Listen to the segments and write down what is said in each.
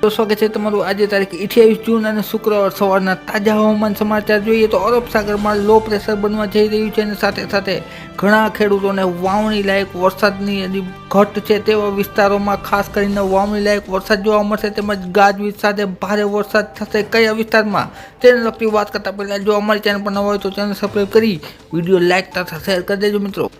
સ્વાગત છે તમારું આજે તારીખ 28 જૂન અને શુક્રવાર સવારના તાજા હવામાન સમાચાર જોઈએ તો અરબ સાગરમાં લો પ્રેશર બનવા જઈ રહ્યું છે અને સાથે સાથે ઘણા ખેડૂતોને વાવણી લાયક વરસાદની ઘટ છે તેવા વિસ્તારોમાં ખાસ કરીને વાવણી લાયક વરસાદ જોવા મળશે તેમજ ગાજવીજ સાથે ભારે વરસાદ થશે કયા વિસ્તારમાં તેને લગતી વાત કરતા પહેલા જો અમારી ચેનલ પર નવા હોય તો ચેનલ સબસ્ક્રાઈબ કરી વિડીયો લાઇક તથા શેર કરી દેજો મિત્રો।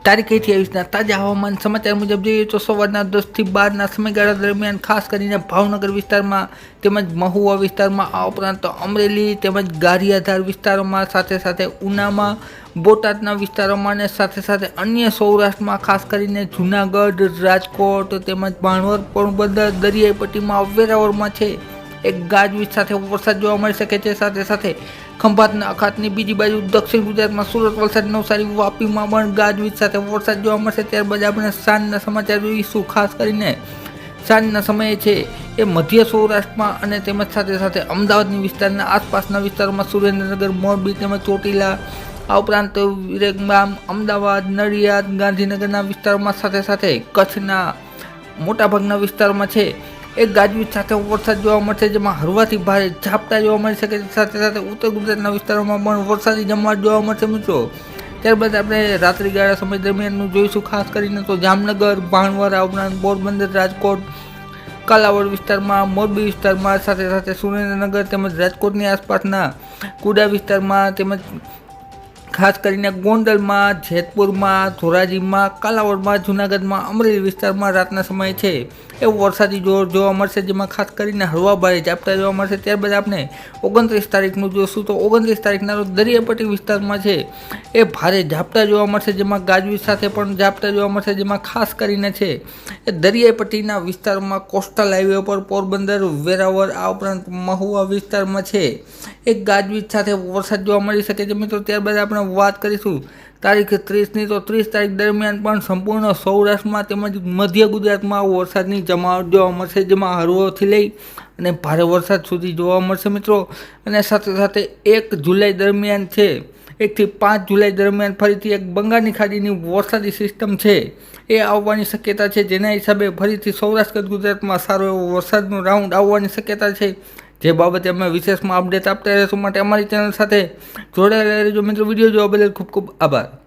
તારીખ 28ના તાજા હવામાન સમાચાર મુજબ જોઈએ તો સવારના 10 થી 12ના સમયગાળા દરમિયાન ખાસ કરીને ભાવનગર વિસ્તારમાં તેમજ મહુવા વિસ્તારમાં આ ઉપરાંત અમરેલી તેમજ ગારિયાધાર વિસ્તારોમાં સાથે સાથે ઉનામાં બોટાદના વિસ્તારોમાં અને સાથે સાથે અન્ય સૌરાષ્ટ્રમાં ખાસ કરીને જૂનાગઢ રાજકોટ તેમજ ભાણવર પોરબંદર દરિયાઈ પટ્ટીમાં વેરાવળમાં છે એક ગાજવીજ સાથે વરસાદ જોવા મળી શકે છે। સાથે સાથે ખંભાતના અખાતની બીજી બાજુ દક્ષિણ ગુજરાતમાં સુરત વલસાડ નવસારી વાપીમાં પણ ગાજવીજ સાથે વરસાદ જોવા મળશે। ત્યારબાદ આપણે સાંજના સમાચાર જોઈશું। ખાસ કરીને સાંજના સમયે છે એ મધ્ય સૌરાષ્ટ્રમાં અને તેમજ સાથે સાથે અમદાવાદની વિસ્તારના આસપાસના વિસ્તારોમાં સુરેન્દ્રનગર મોરબી તેમજ ચોટીલા આ ઉપરાંત વિરમગામ અમદાવાદ નડિયાદ ગાંધીનગરના વિસ્તારોમાં સાથે સાથે કચ્છના મોટાભાગના વિસ્તારોમાં છે એક ગાજવીજ સાથે વરસાદ જોવા મળશે જેમાં હળવાથી ભારે ઝાપટા જોવા મળી શકે છે। સાથે સાથે ઉત્તર ગુજરાતના વિસ્તારોમાં પણ વરસાદી જમાવટ જોવા મળશે મિત્રો। ત્યારબાદ આપણે રાત્રિગાળા સમય દરમિયાનનું જોઈશું। ખાસ કરીને તો જામનગર ભાણવર આ ઉપરાંત પોરબંદર રાજકોટ કાલાવડ વિસ્તારમાં મોરબી વિસ્તારમાં સાથે સાથે સુરેન્દ્રનગર તેમજ રાજકોટની આસપાસના કુડા વિસ્તારમાં તેમજ ખાસ કરીને ગોંડલમાં જેતપુરમાં ધોરાજીમાં કાલાવડમાં જૂનાગઢમાં અમરેલી વિસ્તારમાં રાતના સમયે છે એ વરસાદી જોર જોવા મળશે જેમાં ખાસ કરીને હળવા ભારે ઝાપટા જોવા મળશે। ત્યારબાદ આપણે 29 તારીખનું જોઈશું તો 29 તારીખના રોજ દરિયાપટ્ટી વિસ્તારમાં છે એ ભારે ઝાપટા જોવા મળશે જેમાં ગાજવીજ સાથે પણ ઝાપટા જોવા મળશે જેમાં ખાસ કરીને છે એ દરિયાઈ પટ્ટીના વિસ્તારમાં કોસ્ટલ હાઈવે પર પોરબંદર વેરાવળ આ ઉપરાંત મહુવા વિસ્તારમાં છે એક ગાજવીજ સાથે વરસાદ જોવા મળી શકે છે મિત્રો। ત્યારબાદ આપણે વાત કરીશું તારીખ 30ની તો 30 તારીખ દરમિયાન પણ સંપૂર્ણ સૌરાષ્ટ્રમાં તેમજ મધ્ય ગુજરાતમાં વરસાદની જમાવટ જોવા મળશે જેમાં હળવોથી લઈ અને ભારે વરસાદ સુધી જોવા મળશે મિત્રો। અને સાથે સાથે 1 જુલાઈ દરમિયાન છે 1 થી 5 જુલાઈ દરમિયાન ફરીથી એક બંગાળની ખાડીની વરસાદી સિસ્ટમ છે એ આવવાની શક્યતા છે જેના હિસાબે ફરીથી સૌરાષ્ટ્ર ગુજરાતમાં સારો એવો વરસાદનો રાઉન્ડ આવવાની શક્યતા છે જે બાબતે અમે વિશેષમાં અપડેટ આપતા રહીશું। માટે અમારી ચેનલ સાથે જોડાયેલા રહેજો મિત્રો। વિડીયો જોવા બદલ ખૂબ ખૂબ આભાર।